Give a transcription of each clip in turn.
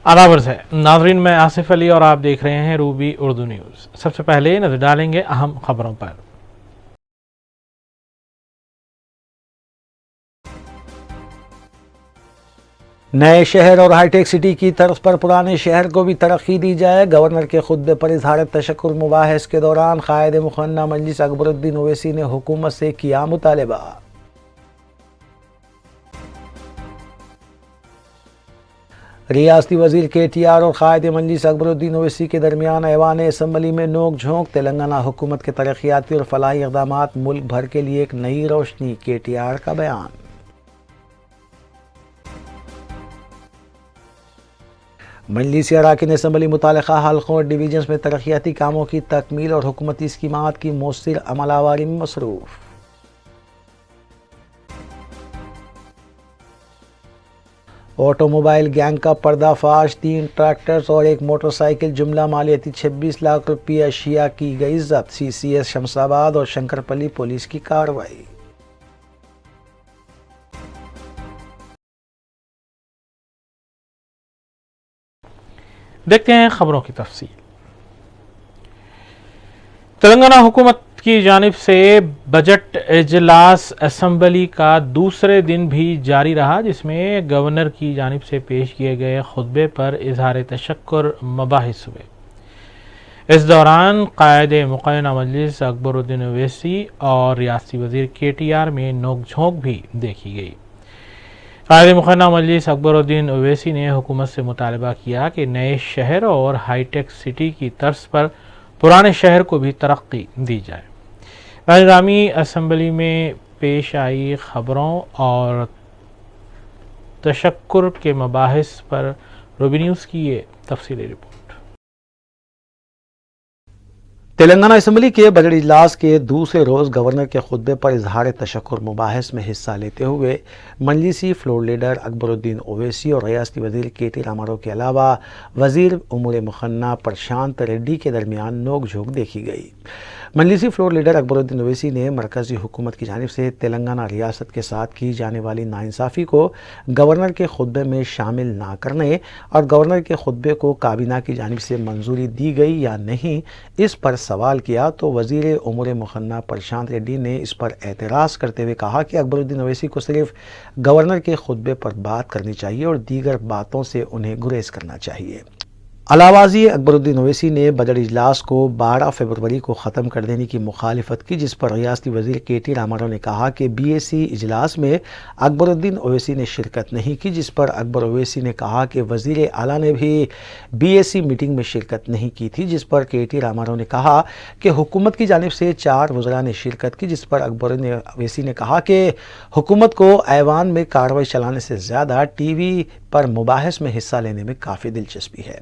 आदाबर है नाजरीन, मैं आसिफ अली और आप देख रहे हैं रूबी उर्दू न्यूज़। सबसे पहले नजर डालेंगे अहम खबरों पर। नए शहर और हाईटेक सिटी की तर्ज पर पुराने शहर को भी तरक्की दी जाए। गवर्नर के खुतबे पर इजहार तशक्कुर मुबाहिस के दौरान कायद मुखन्ना मजलिस अकबरुद्दीन ओवैसी ने हुकूमत से किया मुतालबा। रियासती वजीर KTR और कायद मजलिस अकबरुद्दीन ओवैसी के दरमियान ऐवान असम्बली में नोक झोंक। तेलंगाना हुकूमत के तरक्याती और फलाही इक़दामात मुल्क भर के लिए एक नई रोशनी, KTR का बयान। मजलिसी अरकान असम्बली मुतल्लिक़ा हल्कों और डिवीजन्स में तरक्याती कामों की तकमील और हुकूमती स्कीमात की मौसर अमलावरी में मसरूफ़। ऑटोमोबाइल गैंग का पर्दाफाश, 3 ट्रैक्टर्स और एक मोटरसाइकिल, जुमला मालियती 26 लाख रुपये अशिया की गई जब्त। CCS शमशाबाद और शंकरपल्ली पुलिस की कार्रवाई। देखते हैं खबरों की तफसील। तेलंगाना हुकूमत की जानिब से बजट इजलास असम्बली का दूसरे दिन भी जारी रहा, जिसमें गवर्नर की जानिब से पेश किए गए खुतबे पर इजहार तशक्कुर मबाहिस हुए। इस दौरान कायद मुक़न्ना मजलिस अकबरुद्दीन ओवैसी और रियासती वजीर KTR में नोक झोंक भी देखी गई। कायद मुक़न्ना मजलिस अकबरुद्दीन ओवैसी ने हुकूमत से मुतालबा किया कि नए शहर और हाईटेक सिटी की तर्ज पर पुराने शहर को भी तरक्की दी जाए। राजधानी असम्बली में पेश आई खबरों और तशक्कुर के मबाहिस पर रूबी न्यूज़ की ये तफसीली रिपोर्ट। तेलंगाना असम्बली के बजट इजलास के दूसरे रोज़ गवर्नर के खुतबे पर इजहार तशक्कुर मुबाहिस में हिस्सा लेते हुए मजलिसी फ्लोर लीडर अकबरुद्दीन ओवैसी और रियासती वजीर KT रामाराव के अलावा वजीर उमूर मुखन्ना प्रशांत रेड्डी के दरमियान नोक झोंक देखी गई। मजलिसी फ्लोर लीडर अकबरुद्दीन ओवैसी ने मरकज़ी हुकूमत की जानिब से तेलंगाना रियासत के साथ की जाने वाली नाइंसाफ़ी को गवर्नर के खुतबे में शामिल ना करने और गवर्नर के खुतबे को काबीना की जानिब से मंजूरी दी गई या नहीं, इस पर सवाल किया तो वज़ीर उमूर मुखन्ना प्रशांत रेड्डी ने इस पर एतराज़ करते हुए कहा कि अकबरुद्दीन ओवैसी को सिर्फ गवर्नर के खुतबे पर बात करनी चाहिए और दीगर बातों से उन्हें गुरेज करना चाहिए। अलावाजी अकबरुद्दीन ओवैसी ने बजट इजलास को 12 फरवरी को ख़त्म कर देने की मुखालिफत की, जिस पर रियासती वजीर KT रामाराव ने कहा कि BAC इजलास में अकबरुद्दीन ओवैसी ने शिरकत नहीं की, जिस पर अकबर ओवैसी ने कहा कि वज़ीर आला ने भी BAC मीटिंग में शिरकत नहीं की थी, जिस पर KT रामाराव ने कहा कि हुकूमत की जानिब से 4 वज़रा ने शिरकत की, जिस पर अकबर ओवैसी ने कहा कि हुकूमत को ऐवान में कार्रवाई चलाने से ज़्यादा TV पर मुबाहिस में हिस्सा लेने में काफ़ी दिलचस्पी है।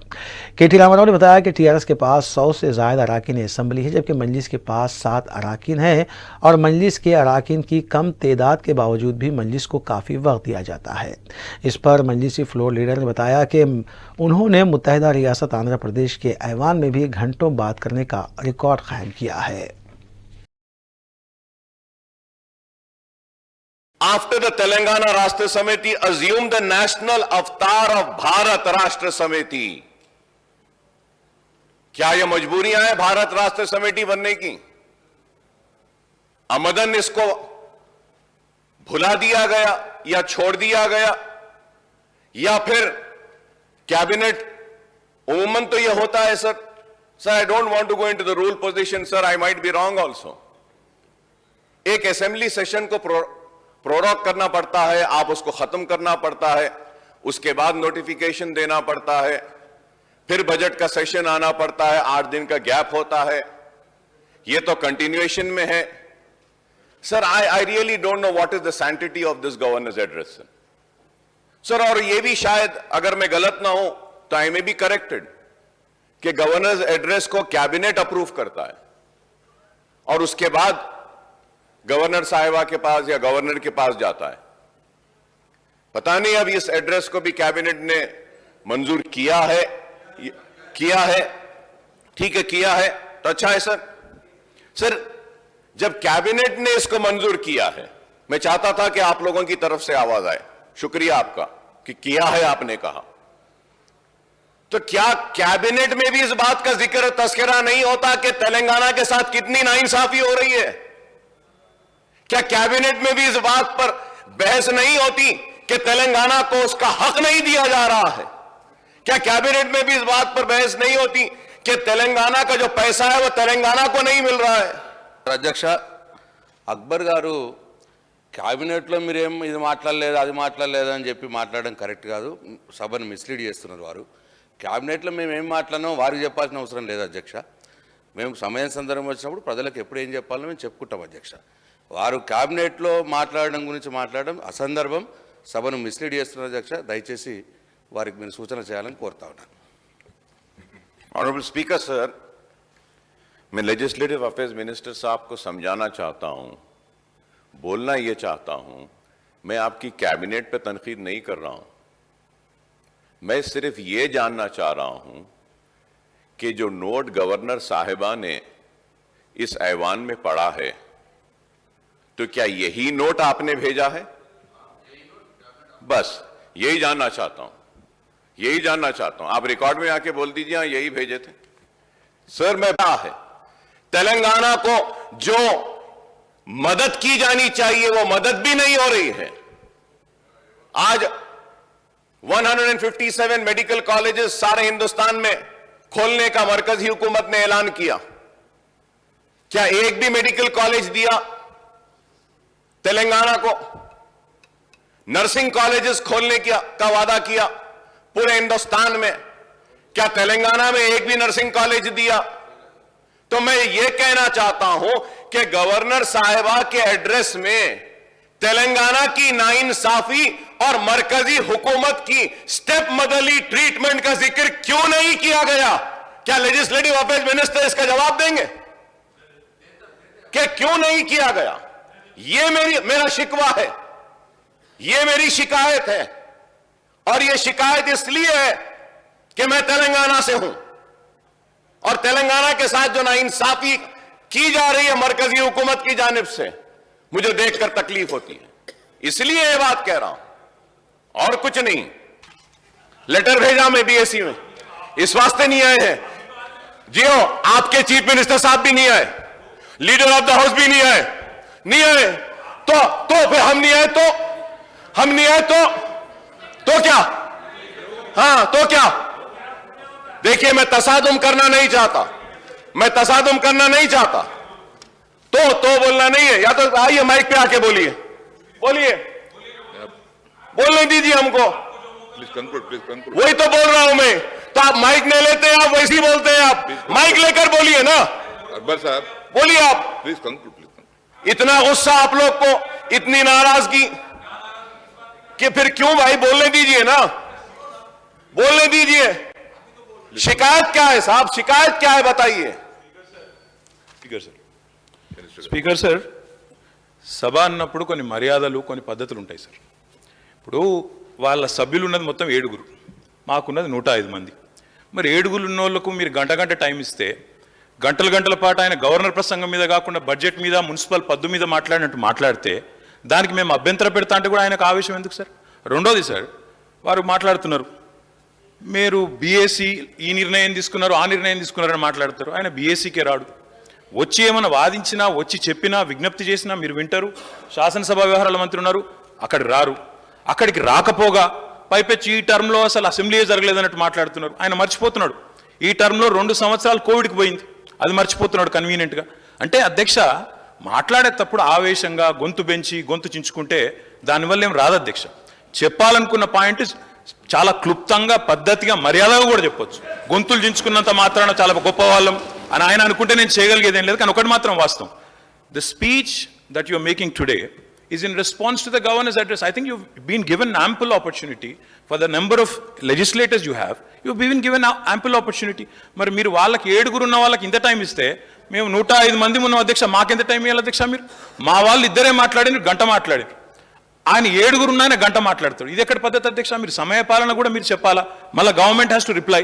KT रामाराव ने बताया कि TRS के पास 100 से ज़ायद अराकीन असम्बली है, जबकि मजलिस के पास 7 अराकीन हैं और मजलिस के अराकीन की कम तादाद के बावजूद भी मजलिस को काफ़ी वक्त दिया जाता है। इस पर मजलिसी फ्लोर लीडर ने बताया कि उन्होंने मुत्तहिदा रियासत आंध्र प्रदेश के ऐवान में भी घंटों बात करने का रिकॉर्ड कायम किया है। After the Telangana Rashtra Samiti assumed the national avatar of Bharat Rashtra Samiti, क्या यह मजबूरियां हैं भारत राष्ट्र समिति बनने की? अमदन इसको भुला दिया गया या छोड़ दिया गया, या फिर कैबिनेट उमूमन तो यह होता है sir I don't want to go into the rule position sir, I might be wrong also. एक असेंबली सेशन को प्रोरोग करना पड़ता है, आप उसको खत्म करना पड़ता है, उसके बाद नोटिफिकेशन देना पड़ता है, फिर बजट का सेशन आना पड़ता है, 8 दिन का गैप होता है, ये तो कंटिन्यूएशन में है। Sir I really don't know what is the sanctity of this governors address sir. और ये भी शायद अगर मैं गलत ना हूं तो आई मे बी करेक्टेड कि गवर्नर्स एड्रेस को कैबिनेट अप्रूव करता है और उसके बाद गवर्नर साहिबा के पास या गवर्नर के पास जाता है। पता नहीं अब इस एड्रेस को भी कैबिनेट ने मंजूर किया है, ठीक है किया है तो अच्छा है सर। जब कैबिनेट ने इसको मंजूर किया है, मैं चाहता था कि आप लोगों की तरफ से आवाज आए, शुक्रिया आपका कि किया है आपने कहा। तो क्या कैबिनेट में भी इस बात का जिक्र तस्करा नहीं होता कि तेलंगाना के साथ कितनी नाइंसाफी हो रही है? क्या कैबिनेट में भी इस बात पर बहस नहीं होती कि तेलंगाना को उसका हक नहीं दिया जा रहा है? क्या कैबिनेट में भी इस बात पर बहस नहीं होती कि तेलंगाना का जो पैसा है वो तेलंगाना को नहीं मिल रहा है? అధ్యక్ష అక్బర్ గారు క్యాబినెట్లో మీరేం ఇది మాట్లాడలేదు అది మాట్లాడలేదు అని చెప్పి మాట్లాడడం కరెక్ట్ కాదు. సభను మిస్లీడ్ చేస్తున్నారు వారు. క్యాబినెట్లో మేము ఏం మాట్లాడినామో వారికి చెప్పాల్సిన అవసరం లేదు అధ్యక్ష. మేము సమయం సందర్భం వచ్చినప్పుడు ప్రజలకు ఎప్పుడు ఏం చెప్పాలో మేము చెప్పుకుంటాం అధ్యక్ష. వారు క్యాబినెట్లో మాట్లాడడం గురించి మాట్లాడడం అసందర్భం, సభను మిస్లీడ్ చేస్తున్నారు అధ్యక్ష. దయచేసి వారికి మీరు సూచన చేయాలని కోరుతా ఉన్నాను. ऑनरेबल स्पीकर सर, मैं लेजिस्लेटिव अफेयर्स मिनिस्टर साहब को समझाना चाहता हूं, बोलना यह चाहता हूं, मैं आपकी कैबिनेट पे तनकीद नहीं कर रहा हूं. मैं सिर्फ यह जानना चाह रहा हूं कि जो नोट गवर्नर साहिबा ने इस ऐवान में पढ़ा है, तो क्या यही नोट आपने भेजा है? बस यही जानना चाहता हूं, यही जानना चाहता हूं. आप रिकॉर्ड में आके बोल दीजिए हाँ यही भेजे थे. सर मैं है तेलंगाना को जो मदद की जानी चाहिए वो मदद भी नहीं हो रही है. आज 157 मेडिकल कॉलेजेस सारे हिंदुस्तान में खोलने का मरकजी हुकूमत ने ऐलान किया. क्या एक भी मेडिकल कॉलेज दिया तेलंगाना को? नर्सिंग कॉलेजेस खोलने का वादा किया पूरे हिंदुस्तान में. क्या तेलंगाना में एक भी नर्सिंग कॉलेज दिया? तो मैं यह कहना चाहता हूं कि गवर्नर साहिबा के एड्रेस में तेलंगाना की नाइंसाफी और मरकजी हुकूमत की स्टेप मदरली ट्रीटमेंट का जिक्र क्यों नहीं किया गया? क्या लेजिस्लेटिव अफेयर्स मिनिस्टर इसका जवाब देंगे कि क्यों नहीं किया गया? यह मेरा शिकवा है, यह मेरी शिकायत है. और यह शिकायत इसलिए है कि मैं तेलंगाना से हूं और तेलंगाना के साथ जो नाइंसाफी की जा रही है मरकजी हुकूमत की जानिब से, मुझे देखकर तकलीफ होती है. इसलिए यह बात कह रहा हूं और कुछ नहीं. लेटर भेजा मैं बीएससी में, इस वास्ते नहीं आए हैं. जियो आपके चीफ मिनिस्टर साहब भी नहीं आए, लीडर ऑफ द हाउस भी नहीं आए. तो फिर हम नहीं आए तो क्या? हां तो क्या? देखिए मैं तसादुम करना नहीं चाहता, तो बोलना नहीं है. या तो आइए माइक पे आके बोलिए, बोलने दीजिए हमको. Please conclude. वही तो बोल रहा हूं मैं. तो आप माइक नहीं लेते, आप वैसे ही बोलते हैं. आप माइक लेकर बोलिए ना. अकबर साहब बोलिए आप. Please conclude. इतना गुस्सा आप लोग को, इतनी नाराजगी कि फिर क्यों भाई? बोलने दीजिए ना, बोलने दीजिए. शिकायत क्या है साहब? शिकायत क्या है बताइए. స్పీకర్ సార్, సభ అన్నప్పుడు కొన్ని మర్యాదలు కొన్ని పద్ధతులు ఉంటాయి సార్. ఇప్పుడు వాళ్ళ సభ్యులు ఉన్నది మొత్తం 7, మాకున్నది 105 మంది. మరి 7 ఉన్న వాళ్ళకు మీరు గంట టైం ఇస్తే గంటల పాటు ఆయన గవర్నర్ ప్రసంగం మీద కాకుండా బడ్జెట్ మీద మున్సిపల్ పద్దు మీద మాట్లాడినట్టు మాట్లాడితే దానికి మేము అభ్యంతరం పెడతా అంటే కూడా ఆయనకు ఆవేశం ఎందుకు సార్? రెండోది సార్, వారు మాట్లాడుతున్నారు మీరు బీఏసీ ఈ నిర్ణయం తీసుకున్నారు ఆ నిర్ణయం తీసుకున్నారని మాట్లాడతారు. ఆయన బీఏసీకే రాడు. వచ్చి ఏమైనా వాదించినా, వచ్చి చెప్పినా, విజ్ఞప్తి చేసినా మీరు వింటారు. శాసనసభ వ్యవహారాల మంత్రి ఉన్నారు, అక్కడ రారు. అక్కడికి రాకపోగా పైపెచ్చి ఈ టర్మ్లో అసలు అసెంబ్లీ జరగలేదన్నట్టు మాట్లాడుతున్నారు. ఆయన మర్చిపోతున్నాడు ఈ టర్మ్లో 2 సంవత్సరాలు కోవిడ్కి పోయింది, అది మర్చిపోతున్నాడు కన్వీనియంట్గా. అంటే అధ్యక్ష మాట్లాడేటప్పుడు ఆవేశంగా గొంతు పెంచి గొంతు చించుకుంటే దానివల్ల ఏం రాదు అధ్యక్ష. చెప్పాలనుకున్న పాయింట్ చాలా క్లుప్తంగా పద్ధతిగా మర్యాదగా కూడా చెప్పొచ్చు. గొంతులు చించుకున్నంత మాత్రాన చాలా గొప్ప వాళ్ళం అని ఆయన అనుకుంటే నేను చేయగలిగేదేం లేదు. కానీ ఒకటి మాత్రం వాస్తవం, the speech that you are making today is in response to the governor's address. I think you've been given ample opportunity for the number of legislators you have. You've been given ample opportunity. మరి మీరు వాళ్ళకి 7 ఉన్న వాళ్ళకి ఇంత time ఇస్తే మేము 105 మంది ఉన్న అధ్యక్ష మాకెంత టైం ఇవ్వాలి అధ్యక్ష? మీరు మా వాళ్ళు ఇద్దరే మాట్లాడారు, గంట మాట్లాడారు. ఆయన 7 ఉన్న ఆయన గంట మాట్లాడతాడు. ఇది ఎక్కడ పద్ధతి అధ్యక్ష? మీరు సమయపాలన కూడా మీరు చెప్పాలా. మళ్ళీ గవర్నమెంట్ హ్యాస్ టు రిప్లై.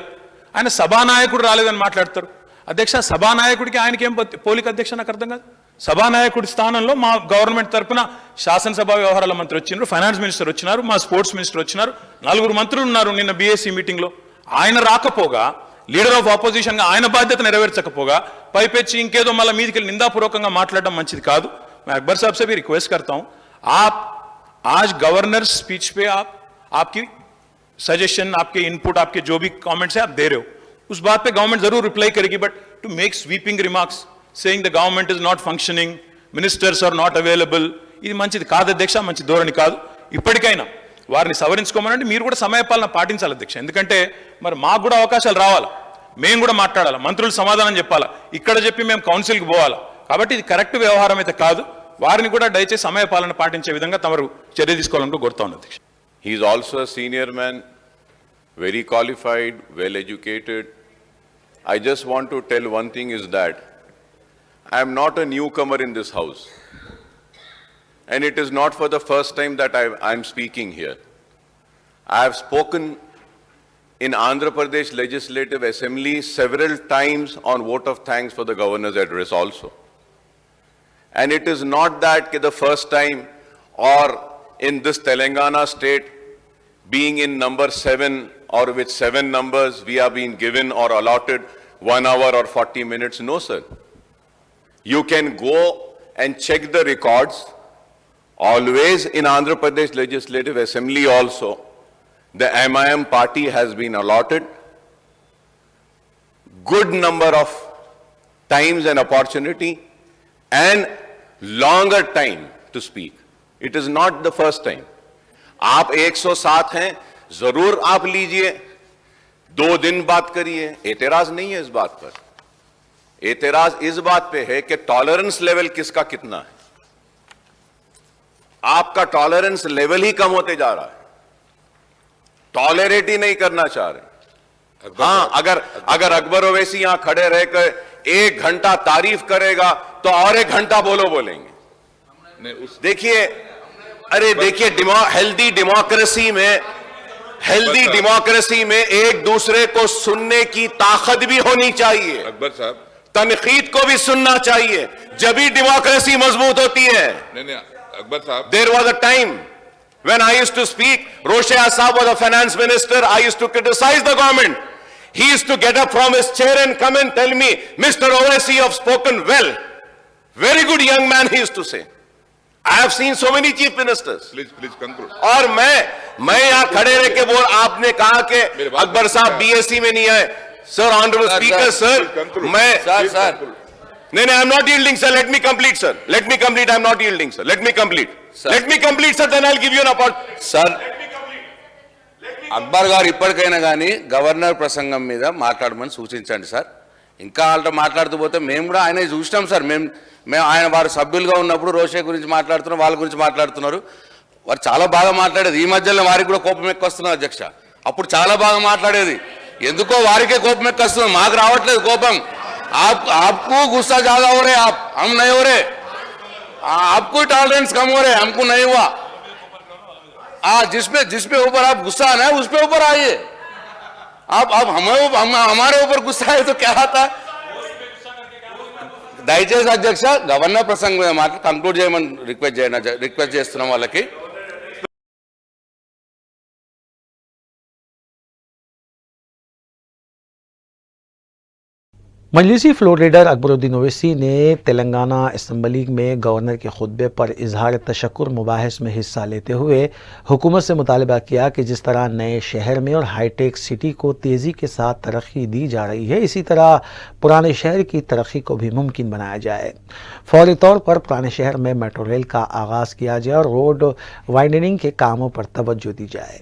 ఆయన సభానాయకుడు రాలేదని మాట్లాడతారు. అధ్యక్ష సభానాయకుడికి ఆయనకి ఏం పోలిక అధ్యక్ష? నాకు అర్థం కాదు. సభానాయకుడి స్థానంలో మా గవర్నమెంట్ తరఫున శాసనసభ వ్యవహారాల మంత్రి వచ్చినారు, ఫైనాన్స్ మినిస్టర్ వచ్చినారు, మా స్పోర్ట్స్ మినిస్టర్ వచ్చినారు, 4 మంత్రులు ఉన్నారు నిన్న బీఎస్సీ మీటింగ్లో. ఆయన రాకపోగా లీడర్ ఆఫ్ ఆపోజిషన్ గా ఆయన బాధ్యత నెరవేర్చకపోగా పైపెచ్చి ఇంకేదో మళ్ళీ మీదికి నిందాపూర్వకంగా మాట్లాడడం మంచిది కాదు. मैं अकबर साहब से भी रिक्वेस्ट करता हूं, आप आज गवर्नर स्पीच पे आपकी सजेशन, आपके इनपुट, आपके जो भी कमेंट्स है आप दे रहे हो, उस बात पे गवर्नमेंट जरूर रिप्लाई करेगी. But to make sweeping remarks saying the government is not functioning, ministers are not available, ఇది మంచిది కాదు అధ్యక్ష, మంచి ధోరణి కాదు. ఇప్పటికైనా వారిని సవరించుకోమనండి. మీరు కూడా సమయపాలన పాటించాలి అధ్యక్ష. ఎందుకంటే మరి మాకు కూడా అవకాశాలు రావాలి, మేము కూడా మాట్లాడాలి, మంత్రులు సమాధానం చెప్పాలి, ఇక్కడ చెప్పి మేము కౌన్సిల్కి పోవాలి. కాబట్టి ఇది కరెక్ట్ వ్యవహారం అయితే కాదు. వారిని కూడా దయచేసి సమయపాలన పాటించే విధంగా తమరు చర్య తీసుకోవాలని కోరుతా ఉన్నాను అధ్యక్ష. He is also a senior man, very qualified, well educated. I just want to tell one thing is that I am not a newcomer in this house. And it is not for the first time that I am speaking here. I have spoken in Andhra Pradesh Legislative Assembly several times on vote of thanks for the governor's address also. And it is not that the first time or in this Telangana state being in number 7 or with 7 numbers we are being given or allotted 1 hour or 40 minutes. No, sir. You can go and check the records. Always in Andhra Pradesh Legislative Assembly also, the MIM party has been allotted good number of times and opportunity and longer time to speak. It is not the first time. आप 107 हैं, जरूर आप लीजिए, 2 दिन बात करिए, एतराज नहीं है इस बात पर. एतराज इस बात पे है कि टॉलरेंस लेवल किसका कितना है. आपका टॉलरेंस लेवल ही कम होते जा रहा है, टॉलरेट ही नहीं करना चाह रहे. हाँ, अगर अकबर ओवैसी यहां खड़े रहकर 1 घंटा तारीफ करेगा तो और 1 घंटा बोलेंगे. देखिए, अरे देखिए, हेल्दी डेमोक्रेसी में एक दूसरे को सुनने की ताकत भी होनी चाहिए. अकबर साहब, तनकीद को भी सुनना चाहिए, जब ही डेमोक्रेसी मजबूत होती है. नहीं, अकबर साहब, There was a time when I used to speak, Roshia Saab was the finance minister, I used to criticize the government. He used to get up from his chair and come and tell me, Mr. Owaisi, you have spoken well. Very good young man, he used to say. I have seen so many chief ministers. please conclude. और मैं यहां खड़े रह के बोल, आपने कहा कि अकबर साहब बीएससी में नहीं आए. सर, ऑनरेबल स्पीकर सर, मैं नहीं, I am not yielding, sir. Let me complete, sir. Let me complete. I am not yielding, sir. Let me complete. Let me complete, sir. Then I'll give you an opportunity. Sir, Akbar గారు ఇప్పటికైనా కానీ governor ప్రసంగం మీద మాట్లాడమని సూచించండి sir. ఇంకా వాళ్ళతో మాట్లాడుతూ పోతే మేము కూడా ఆయన చూసినాం సార్. మేము ఆయన వారు సభ్యులుగా ఉన్నప్పుడు రోషే గురించి మాట్లాడుతున్నారు, వాళ్ళ గురించి మాట్లాడుతున్నారు. వారు చాలా బాగా మాట్లాడేది. ఈ మధ్యలో వారికి కూడా కోపం ఎక్కువస్తున్నారు అధ్యక్ష. అప్పుడు చాలా బాగా మాట్లాడేది, ఎందుకో వారికే కోపం ఎక్కువస్తుంది, మాకు రావట్లేదు కోపం. आपको गुस्सा ज्यादा हो रहे, हम नहीं हो रहे. आपको टॉलरेंस कम हो रहे, हमको नहीं हुआ. जिसपे ऊपर आप गुस्सा आना है उस पे ऊपर आइए. आप हमारे ऊपर गुस्सा है तो क्या आता. దయచేసి అధ్యక్ష గవర్నర్ ప్రసంగం మాట కంక్లూడ్ చేయమని రిక్వెస్ట్ చేస్తున్నాం వాళ్ళకి. मजलिसी फ्लोर लीडर अकबरुद्दीन ओवैसी ने तेलंगाना असम्बली में गवर्नर के खुतबे पर इजहार तशक्कुर मुबाहिस में हिस्सा लेते हुए हुकूमत से मुतालबा किया कि जिस तरह नए शहर में और हाईटेक सिटी को तेज़ी के साथ तरक्की दी जा रही है, इसी तरह पुराने शहर की तरक्की को भी मुमकिन बनाया जाए. फौरी तौर पर पुराने शहर में मेट्रो रेल का आगाज़ किया जाए और रोड वाइडनिंग के कामों पर तवज्जो दी जाए.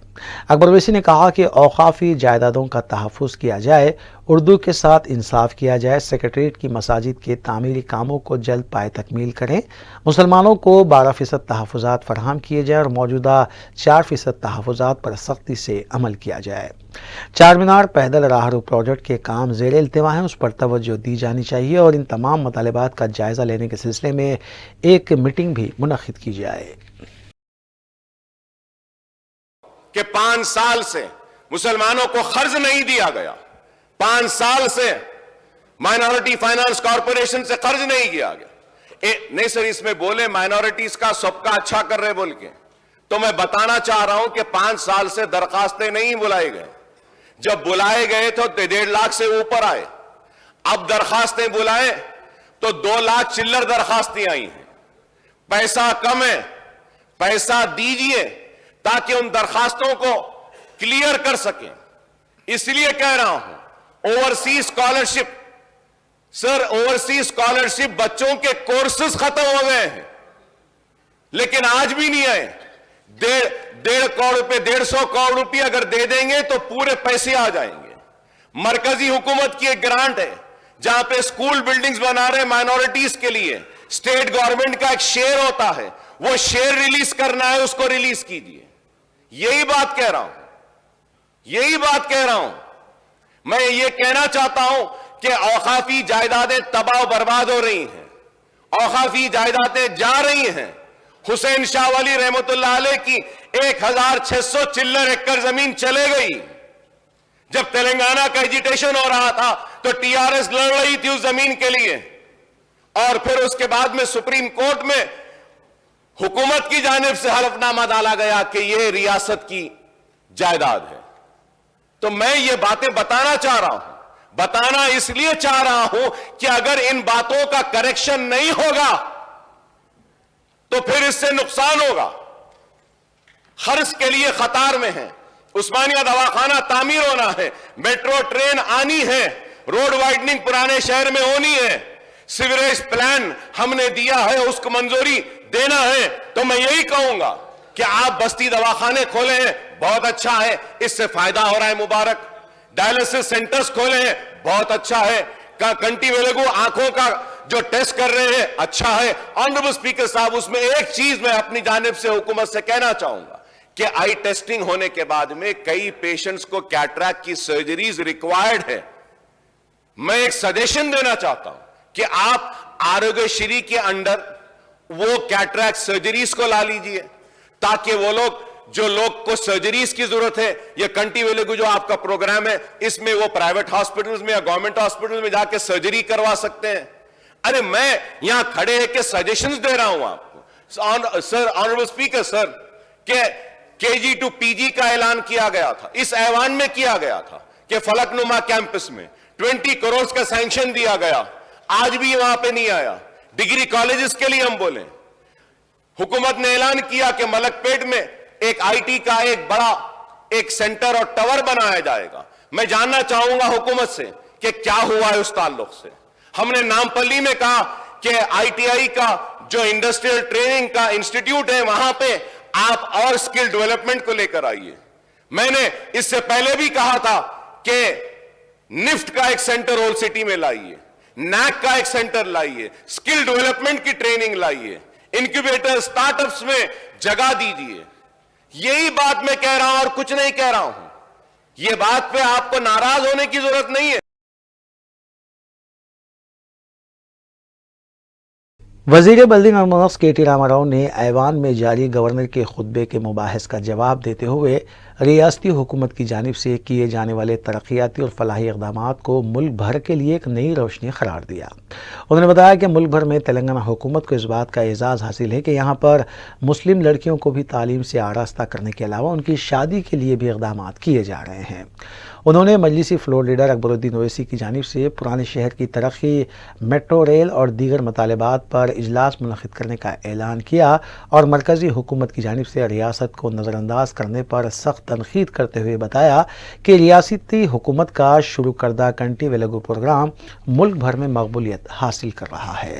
अकबर ओवैसी ने कहा कि औकाफी जायदादों का तहफ़्फ़ुज़ किया जाए, उर्दू के साथ इंसाफ किया जाए, सेक्रेटरीट की मसाजिद के तामीरी कामों को जल्द पाए तकमील करें, मुसलमानों को 12% तहफ़्फ़ुज़ात फराहम किए जाए और मौजूदा 4% तहफ़्फ़ुज़ात पर सख्ती से अमल किया जाए. चार मीनार पैदल राहरू प्रोजेक्ट के काम ज़ेर इल्तिमा है, उस पर तवज्जो दी जानी चाहिए और इन तमाम मतलबात का जायज़ा लेने के सिलसिले में एक मीटिंग भी मुनक़्क़िद की जाए. कि 5 साल से मुसलमानों को खर्च नहीं दिया गया, 5 साल से माइनॉरिटी फाइनेंस कॉरपोरेशन से कर्ज नहीं किया गया. नहीं सर, इसमें बोले माइनॉरिटीज का सबका अच्छा कर रहे बोल के, तो मैं बताना चाह रहा हूं कि 5 साल से दरखास्तें नहीं बुलाए गए. जब बुलाए गए तो 1.5 लाख से ऊपर आए, अब दरखास्तें बुलाए तो 2 लाख चिल्लर दरखास्तें आई हैं। पैसा कम है, पैसा दीजिए ताकि उन दरखास्तों को क्लियर कर सकें। इसलिए कह रहा हूं overseas scholarship, sir overseas scholarship बच्चों के कोर्सेज खत्म हो गए हैं लेकिन आज भी नहीं आए। 1.5 करोड़ रुपए, 150 करोड़ रुपए अगर दे देंगे तो पूरे पैसे आ जाएंगे। मरकजी हुकूमत की एक ग्रांट है जहां पे स्कूल बिल्डिंग्स बना रहे माइनॉरिटीज के लिए, स्टेट गवर्नमेंट का एक शेयर होता है, वो शेयर रिलीज करना है, उसको रिलीज कीजिए। यही बात कह रहा हूं, यही बात कह रहा हूं। मैं ये कहना चाहता हूं कि औकाफी जायदादें तबाह बर्बाद हो रही हैं, औकाफी जायदादें जा रही हैं। हुसैन शाह वली रहमतुल्लाह अलैह की 1600 चिल्लर एकड़ जमीन चले गई। जब तेलंगाना का एजिटेशन हो रहा था तो टीआरएस लड़ रही थी उस जमीन के लिए, और फिर उसके बाद में सुप्रीम कोर्ट में हुकूमत की जानिब से हलफनामा डाला गया कि यह रियासत की जायदाद है। तो मैं ये बातें बताना चाह रहा हूं, बताना इसलिए चाह रहा हूं कि अगर इन बातों का करेक्शन नहीं होगा तो फिर इससे नुकसान होगा। खर्च के लिए खतार में है, उस्मानिया दवाखाना तामीर होना है, मेट्रो ट्रेन आनी है, रोड वाइडनिंग पुराने शहर में होनी है, सीवरेज प्लान हमने दिया है, उसको मंजूरी देना है। तो मैं यही कहूंगा कि आप बस्ती दवाखाने खोले हैं, बहुत अच्छा है, इससे फायदा हो रहा है, मुबारक। डायलिसिस सेंटर्स खोले हैं, बहुत अच्छा है। कंटी वेलुगु आंखों का जो टेस्ट कर रहे हैं, अच्छा है। ऑनरेबल स्पीकर साहब, उसमें एक चीज मैं अपनी जानिब से हुकूमत से कहना चाहूंगा कि आई टेस्टिंग होने के बाद में कई पेशेंट्स को कैटरैक्ट की सर्जरीज रिक्वायर्ड है। मैं एक सजेशन देना चाहता हूं कि आप आरोग्यश्री के अंडर वो कैटरैक्ट सर्जरीज को ला लीजिए ताकि वो लोग, जो लोग को सर्जरीज की जरूरत है, ये कंटी वेलुगु जो आपका प्रोग्राम है, इसमें वो प्राइवेट हॉस्पिटल्स में या गवर्नमेंट हॉस्पिटल में जाके सर्जरी करवा सकते हैं। अरे मैं यहां खड़े है कि सजेशंस दे रहा हूं आपको। सर, ऑनरेबल स्पीकर सर, के केजी टू पीजी का ऐलान किया गया था, इस ऐवान में किया गया था कि फलकनुमा कैंपस में 20 करोड़ का सैंक्शन दिया गया, आज भी वहां पे नहीं आया। डिग्री कॉलेजेस के लिए हम बोले, हुकूमत ने ऐलान किया कि मलकपेट में एक आईटी का एक बड़ा एक सेंटर और टावर बनाया जाएगा। मैं जानना चाहूंगा हुकूमत से कि क्या हुआ है उस ताल्लुक से। हमने नामपल्ली में कहा कि आईटीआई का जो इंडस्ट्रियल ट्रेनिंग का इंस्टीट्यूट है, वहां पे आप और स्किल डेवलपमेंट को लेकर आइए। मैंने इससे पहले भी कहा था कि निफ्ट का एक सेंटर ओल्ड सिटी में लाइए, नैक का एक सेंटर लाइए, स्किल डेवलपमेंट की ट्रेनिंग लाइए, इंक्यूबेटर स्टार्टअप्स में जगह दीजिए। यही बात मैं कह रहा हूं और कुछ नहीं कह रहा हूं। यह बात पे आपको नाराज होने की जरूरत नहीं है। वजीर बिल्डिंग और मुनव्वर के.टी. रामाराव ने ऐवान में जारी गवर्नर के खुतबे के मुबाहिस का जवाब देते हुए रियासती हुकूमत की जानिब से किए जाने वाले तरक्याती और फलाही इक़दामात को मुल्क भर के लिए एक नई रोशनी करार दिया। उन्होंने बताया कि मुल्क भर में तेलंगाना हुकूमत को इस बात का एजाज़ हासिल है कि यहाँ पर मुस्लिम लड़कियों को भी तालीम से आरास्ता करने के अलावा उनकी शादी के लिए भी इक़दामात किए जा रहे हैं। उन्होंने मजलिसी फ्लोर लीडर अकबरुद्दीन ओवैसी की जानिब से पुराने शहर की तरक्की, मेट्रो रेल और दीगर मतलबात पर इजलास मुनक़िद करने का ऐलान किया और मरकज़ी हुकूमत की जानिब से रियासत को नज़रअंदाज करने पर सख्त तनकीद करते हुए बताया कि रियासती हुकूमत का शुरू करदा कंटी वेलुगु प्रोग्राम मुल्क भर में मकबूलियत हासिल कर रहा है।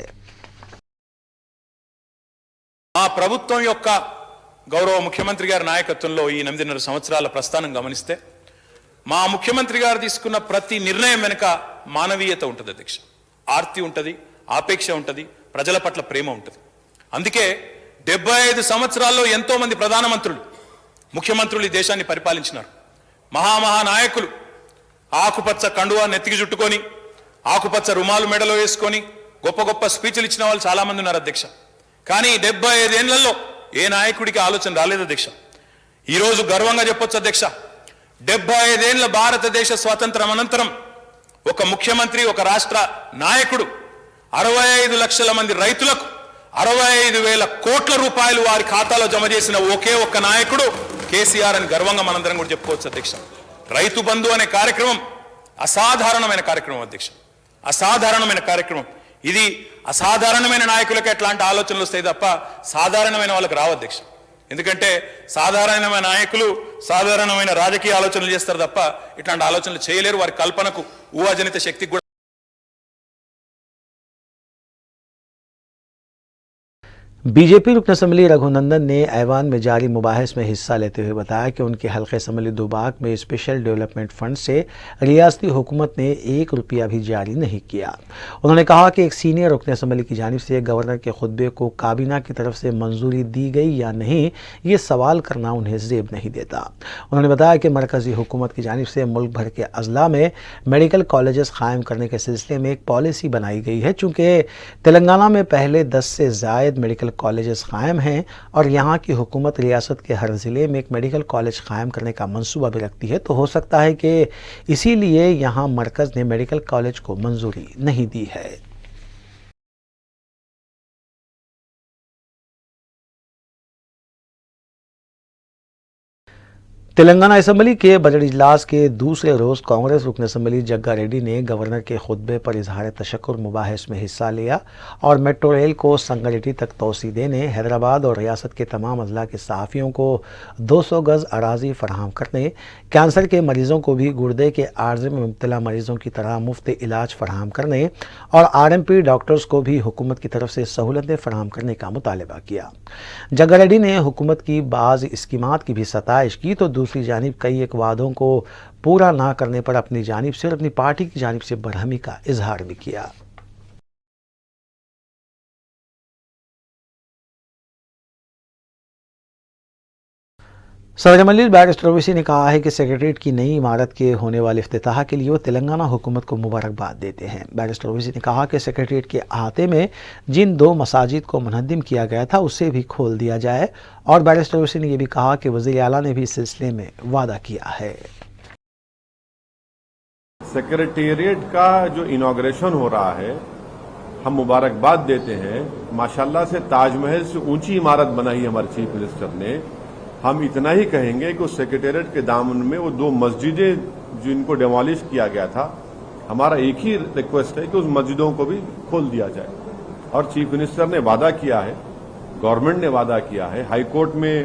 మా ప్రభుత్వం యొక్క గౌరవ ముఖ్యమంత్రి గారి నాయకత్వంలో ఈ 8.5 సంవత్సరాల ప్రస్థానం గమనిస్తే మా ముఖ్యమంత్రి గారు తీసుకున్న ప్రతి నిర్ణయం వెనుక మానవీయత ఉంటుంది అధ్యక్ష, ఆర్తి ఉంటుంది, ఆపేక్ష ఉంటుంది, ప్రజల పట్ల ప్రేమ ఉంటుంది. అందుకే 75 సంవత్సరాల్లో ఎంతో మంది ప్రధానమంత్రులు, ముఖ్యమంత్రులు ఈ దేశాన్ని పరిపాలించినారు. మహానాయకులు ఆకుపచ్చ కండువా నెత్తికి చుట్టుకొని, ఆకుపచ్చ రుమాలు మెడలో వేసుకొని గొప్ప గొప్ప స్పీచ్లు ఇచ్చిన వాళ్ళు చాలా మంది ఉన్నారు అధ్యక్ష. కానీ 75 ఏళ్లలో ఏ నాయకుడికి ఆలోచన రాలేదు అధ్యక్ష. ఈరోజు గర్వంగా చెప్పొచ్చు అధ్యక్ష, 75 ఏళ్ల భారతదేశ స్వాతంత్రం అనంతరం ఒక ముఖ్యమంత్రి, ఒక రాష్ట్ర నాయకుడు 65 లక్షల మంది రైతులకు 65,000 కోట్ల రూపాయలు వారి ఖాతాలో జమ చేసిన ఒకే ఒక్క నాయకుడు కేసీఆర్ అని గర్వంగా మనందరం కూడా చెప్పుకోవచ్చు అధ్యక్ష. రైతు బంధు అనే కార్యక్రమం అసాధారణమైన కార్యక్రమం అధ్యక్ష, అసాధారణమైన కార్యక్రమం. ఇది అసాధారణమైన నాయకులకు ఎట్లాంటి ఆలోచనలు వస్తాయి తప్ప సాధారణమైన వాళ్ళకి రావు అధ్యక్ష. ఎందుకంటే సాధారణమైన నాయకులు సాధారణమైన రాజకీయ ఆలోచనలు చేస్తారు తప్ప ఇట్లాంటి ఆలోచనలు చేయలేరు. వారి కల్పనకు ఊహాజనిత శక్తికి కూడా बीजेपी रुकन असम्बली रघुनंदन ने ऐवान में जारी मुबाहिस में हिस्सा लेते हुए बताया कि उनके हल्के असम्बली दुबाक में स्पेशल डेवलपमेंट फंड से रियासती हुकूमत ने 1 रुपया भी जारी नहीं किया। उन्होंने कहा कि एक सीनियर रुकन असम्बली की जानिब से गवर्नर के खुतबे को काबीना की तरफ से मंजूरी दी गई या नहीं, ये सवाल करना उन्हें ज़ेब नहीं देता। उन्होंने बताया कि मरकज़ी हुकूमत की जानिब से मुल्क भर के अजला में मेडिकल कॉलेजेस कायम करने के सिलसिले में एक पॉलिसी बनाई गई है। चूँकि तेलंगाना में पहले 10 से ज़ायद मेडिकल कॉलेजेस कायम हैं और यहाँ की हुकूमत रियासत के हर ज़िले में एक मेडिकल कॉलेज कायम करने का मंसूबा भी रखती है, तो हो सकता है कि इसीलिए यहाँ मरकज़ ने मेडिकल कॉलेज को मंजूरी नहीं दी है। तेलंगाना असम्बली के बजट इजलास के दूसरे रोज़ कांग्रेस रुकन असम्बली जग्गा रेड्डी ने गवर्नर के खुतबे पर इजहार तशक्कुर मुबाहिस में हिस्सा लिया और मेट्रो रेल को संगरेटी तक तोसी देने, हैदराबाद और रियासत के तमाम अजला के सहाफ़ियों को 200 गज़ अराज़ी फराहम करने, कैंसर के मरीज़ों को भी गुर्दे के आर्ज़े में मुब्तला मरीज़ों की तरह मुफ्त इलाज फराहम करने और RMP डॉक्टर्स को भी हुकूमत की तरफ से सहूलतें फराहम करने का मुतालबा किया। जग्गा रेड्डी ने हुकूमत की बाज़ स्कीमात की भी सताइश की, तो दूसरी जानिब कई एक वादों को पूरा ना करने पर अपनी जानिब से और अपनी पार्टी की जानिब से बरहमी का इजहार भी किया। सदर मजलिस बैरिस्टर ओवैसी ने कहा है कि सेक्रेटरीट की नई इमारत के होने वाले इफ्तिताह के लिए वो तेलंगाना हुकूमत को मुबारकबाद देते हैं। बैरिस्टर ओवैसी ने कहा कि सेक्रेटरीट के अहाते में जिन 2 मसाजिद को मुनहद्दिम किया गया था उसे भी खोल दिया जाए, और बैरिस्टर ओवैसी ने यह भी कहा कि वज़ीर आला ने भी इस सिलसिले में वादा किया है। सेक्रेटेरिएट का जो इनॉग्रेशन हो रहा है, हम मुबारकबाद देते हैं। माशाल्लाह से ताजमहल से ऊंची इमारत बनाई हमारे चीफ मिनिस्टर ने। हम इतना ही कहेंगे कि उस सेक्रेटेरिएट के दामन में वो 2 मस्जिदें जिनको डेमोलिश किया गया था, हमारा एक ही रिक्वेस्ट है कि उस मस्जिदों को भी खोल दिया जाए। और चीफ मिनिस्टर ने वादा किया है, गवर्नमेंट ने वादा किया है, हाई कोर्ट में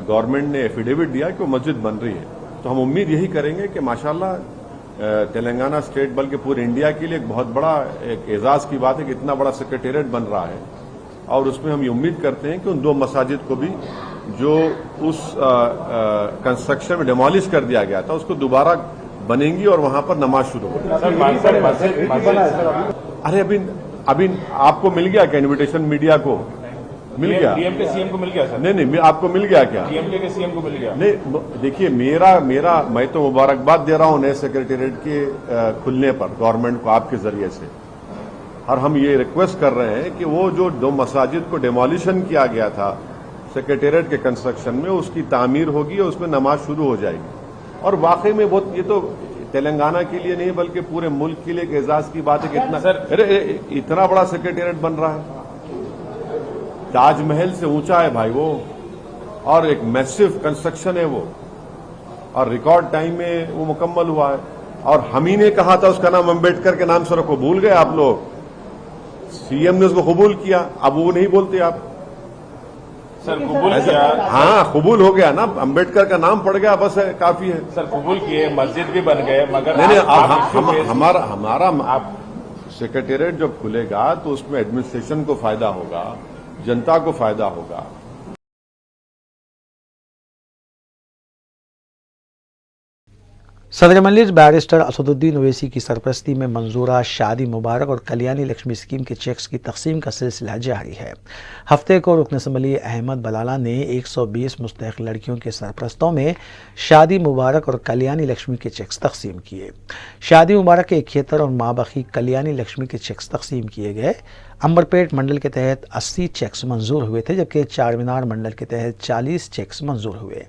गवर्नमेंट ने एफिडेविट दिया कि वो मस्जिद बन रही है। तो हम उम्मीद यही करेंगे कि माशाल्लाह तेलंगाना स्टेट बल्कि पूरे इंडिया के लिए एक बहुत बड़ा एक एजाज की बात है कि इतना बड़ा सेक्रेटेरिएट बन रहा है, और उसमें हम ये उम्मीद करते हैं कि उन 2 मसाजिद को भी जो उस कंस्ट्रक्शन में डेमोलिश कर दिया गया था उसको दोबारा बनेंगी और वहां पर नमाज शुरू होगी। अरे अभी आपको मिल गया क्या इनविटेशन? मीडिया को मिल गया? डीएम के सीएम को मिल गया सर? नहीं, आपको मिल गया क्या? डीएमके के सीएम को मिल गया? नहीं, देखिए मैं तो मुबारकबाद दे रहा हूं नए सेक्रेटेरिएट के खुलने पर गवर्नमेंट को आपके जरिए से, और हम ये रिक्वेस्ट कर रहे हैं कि वो जो 2 मसाजिद को डेमोलिशन किया गया था सेक्रेटेरिएट के कंस्ट्रक्शन में, उसकी तामीर होगी और उसमें नमाज शुरू हो जाएगी। और वाकई में बहुत, ये तो तेलंगाना के लिए नहीं बल्कि पूरे मुल्क के लिए एक एजाज की बात है कि इतना बड़ा सेक्रेटेरिएट बन रहा है। ताजमहल से ऊंचा है भाई वो, और एक मैसिव कंस्ट्रक्शन है वो, और रिकॉर्ड टाइम में वो मुकम्मल हुआ है। और हम ही ने कहा था उसका नाम अम्बेडकर के नाम से रखो, भूल गए आप लोग? सीएम ने उसको कबूल किया, अब वो नहीं बोलते आप। सर कबूल किया? हाँ, कबूल हो गया ना, अम्बेडकर का नाम पड़ गया, बस है, काफी है। सर कबूल किए, मस्जिद भी बन गए, मगर नहीं, हमारा सेक्रेटेरिएट जब खुलेगा तो उसमें एडमिनिस्ट्रेशन को फायदा होगा, जनता को फायदा होगा। सदर मजलिस बैरिस्टर असदुद्दीन ओवैसी की सरपरस्ती में मंजूरा शादी मुबारक और कल्याणी लक्ष्मी स्कीम के चेक्स की तकसीम का सिलसिला जारी है। हफ्ते को रुकन असम्बली अहमद बलाला ने 120 मुस्तहक लड़कियों के सरपरस्तों में शादी मुबारक और कल्याणी लक्ष्मी के चेक्स तकसीम किए। शादी मुबारक के 71 और माबखी कल्याणी लक्ष्मी के चेक्स तकसीम किए गए। अंबरपेट मंडल के तहत 80 चेक्स मंजूर हुए थे, जबकि चारमीनार मंडल के तहत 40 चेक्स मंजूर हुए।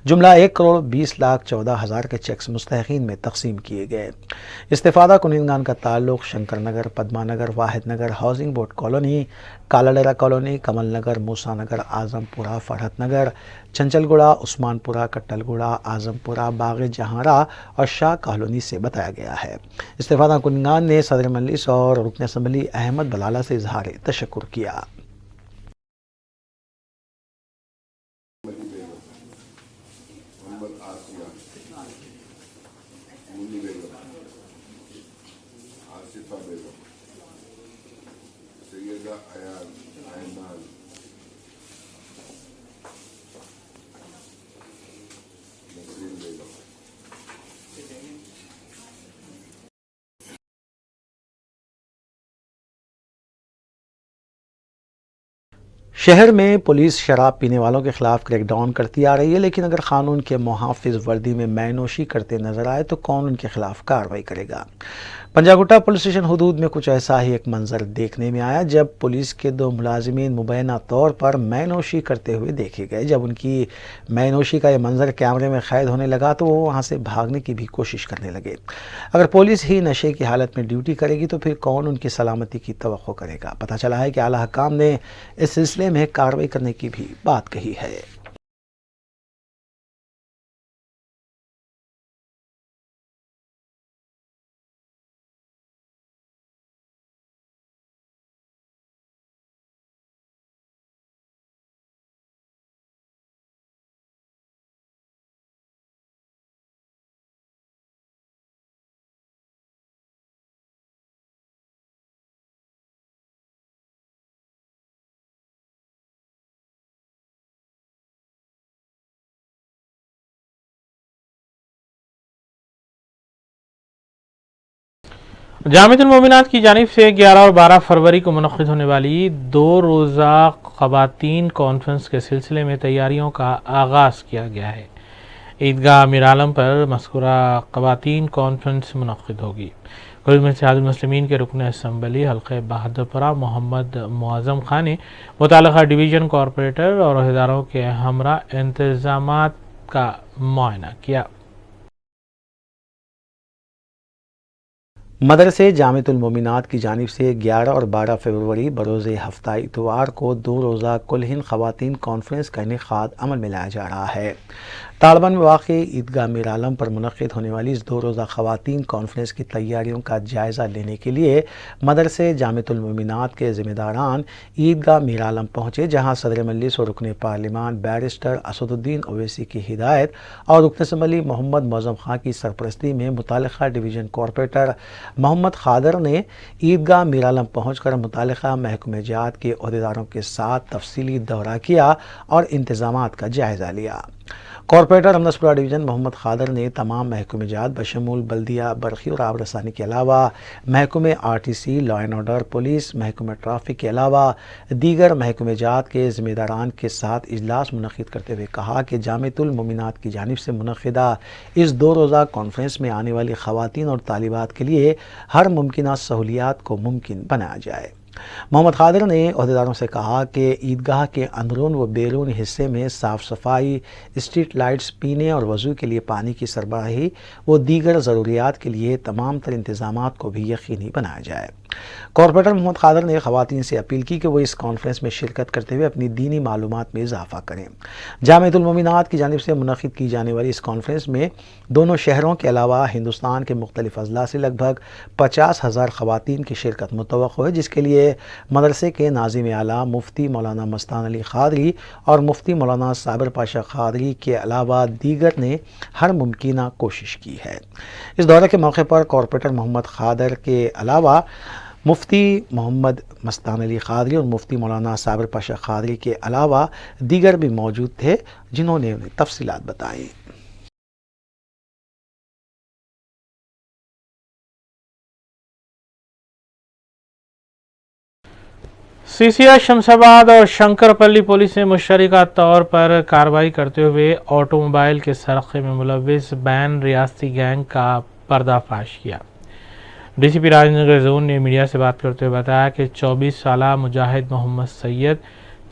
जुमला 1,20,14,000 के चेक्स मुस्तहकीन में तकसीम किए गए। इस्तेफादा कुनिंदगान का ताल्लुक Shankar Nagar, Padmanagar, Wahid Nagar, housing board colony, Kaladera colony, Kamal Nagar, Moosa Nagar, Azampura, Farhat Nagar, Chanchalguda, Usmanpura, Kattalguda, Azampura, Bagh Jahanara और शाह कॉलोनी से बताया गया है। इस्तीफा कुनगान ने सदर मजलिस और रुकन असम्बली अहमद बलाला से इजहार तशक्कुर किया। शहर में पुलिस शराब पीने वालों के खिलाफ क्रैकडाउन करती आ रही है, लेकिन अगर कानून के मुहाफिज वर्दी में मैनोशी करते नजर आए तो कौन उनके खिलाफ कार्रवाई करेगा। पंजागुट्टा पुलिस स्टेशन हदूद में कुछ ऐसा ही एक मंजर देखने में आया जब पुलिस के 2 मुलाजिमीन मुबैना तौर पर मैनोशी करते हुए देखे गए। जब उनकी मैनोशी का यह मंजर कैमरे में कैद होने लगा तो वो वहाँ से भागने की भी कोशिश करने लगे। अगर पुलिस ही नशे की हालत में ड्यूटी करेगी तो फिर कौन उनकी सलामती की तवक्को करेगा। पता चला है कि आला हकाम ने इस सिलसिले में कार्रवाई करने की भी बात कही है। जामिअतुल मोमिनात की जानिब से 11 और 12 फरवरी को मुनक़्क़िद होने वाली 2 रोज़ा ख़वातीन कॉन्फ्रेंस के सिलसिले में तैयारियों का आगाज़ किया गया है। ईदगाह मीर आलम पर मज़कूरा ख़वातीन कॉन्फ्रेंस मुनक़्क़िद होगी। कुल में इत्तेहादुल मुस्लिमीन के रुकन असम्बली हल्क़े बहादुरपुरा मोहम्मद मुअज़्ज़म खान ने मुताल्लिक़ा डिवीज़न कॉरपोरेटर और अहदेदारों के हमरा इंतज़ामात का मुआयना किया। मदरसे जामिअतुल मोमिनात की जानिब से 11 और 12 फरवरी बरोज़े हफ्ता इतवार को 2 रोज़ा कुलहिन ख़वातीन कॉन्फ्रेंस का इनेकाद अमल में लाया जा रहा है। तालिबान में वाक़ ईदगाह मीर आलम पर मुनक़्क़िद होने वाली इस 2 रोज़ा ख़वातीन कॉन्फ्रेंस की तैयारियों का जायज़ा लेने के लिए मदरसे जामिअतुल मोमिनात के ज़िम्मेदारान ईदगाह मीर आलम पहुँचे, जहाँ सदर मजलिस और रुकन पार्लिमान बैरिस्टर असदुद्दीन ओवैसी की हिदायत और रुकन असम्बली मोहम्मद मुअज़्ज़म खान की सरपरस्ती में मुताल्लिक़ा डिवीज़न कॉरपोरेटर मोहम्मद खादर ने ईदगाह मीर आलम पहुँचकर मुताल्लिक़ा महकमे जात के अहदेदारों के साथ तफसीली दौरा किया और इंतज़ामात का जायज़ा लिया। कॉरपोरेटर अमनसपुरा डिवीज़न मोहम्मद खादर ने तमाम महकमे जात बशमूल बल्दिया, बरखी और आब रसानी के अलावा महकमे RTC, law and order, police, महकमे ट्रैफिक के अलावा दीगर महकमे जात के ज़िम्मेदारान के साथ इजलास मुनक़्क़िद करते हुए कहा कि जामिअतुल मोमिनात की जानिब से मुनक़्क़िदा इस 2 रोज़ा कॉन्फ्रेंस में आने वाली ख़वातीन और तालिबात के लिए हर मुमकिन सहूलियात को मुमकिन बनाया जाए। मोहम्मद खादर ने अहदेदारों से कहा कि ईदगाह के अंदरून व बैरून हिस्से में साफ़ सफाई, स्ट्रीट लाइट्स, पीने और वज़ू के लिए पानी की सरबराही व दीगर ज़रूरियात के लिए तमाम तर इंतज़ामात को भी यकीनी बनाया जाए। कॉरपोरेटर मोहम्मद खादर ने ख़वातीन से अपील की कि वो इस कॉन्फ्रेंस में शिरकत करते हुए अपनी दीनी मालूमात में इजाफ़ा करें। जामिअतुल मोमिनात की जानिब से मुनक़्क़िद की जाने वाली इस कॉन्फ्रेंस में दोनों शहरों के अलावा हिंदुस्तान के मुख्तलिफ अज़ला से लगभग 50,000 ख़वातीन की शिरकत मुतवक्को है, जिसके लिए मदरसे के नाज़िम आला मुफ्ती मौलाना मस्तान अली क़ादरी और मुफ्ती मौलाना साबिर पाशा क़ादरी के अलावा दीगर ने हर मुमकिन कोशिश की है। इस दौरे के मौके पर कॉरपोरेटर मोहम्मद खादर के अलावा मुफ्ती मोहम्मद मस्तान अली क़ादरी और मुफ्ती मौलाना साबिर पाशा क़ादरी के अलावा दीगर भी मौजूद थे, जिन्होंने उन्हें तफसीलात बताई। CCI शमशाबाद और शंकरपल्ली पुलिस ने मुश्तरका तौर पर कार्रवाई करते हुए ऑटोमोबाइल के सरक़े में मुलव्विस बैन रियासती गैंग का पर्दाफाश किया। DCP राजनगर जोन ने मीडिया से बात करते हुए बताया कि 24 साला मुजाहिद मोहम्मद सैयद,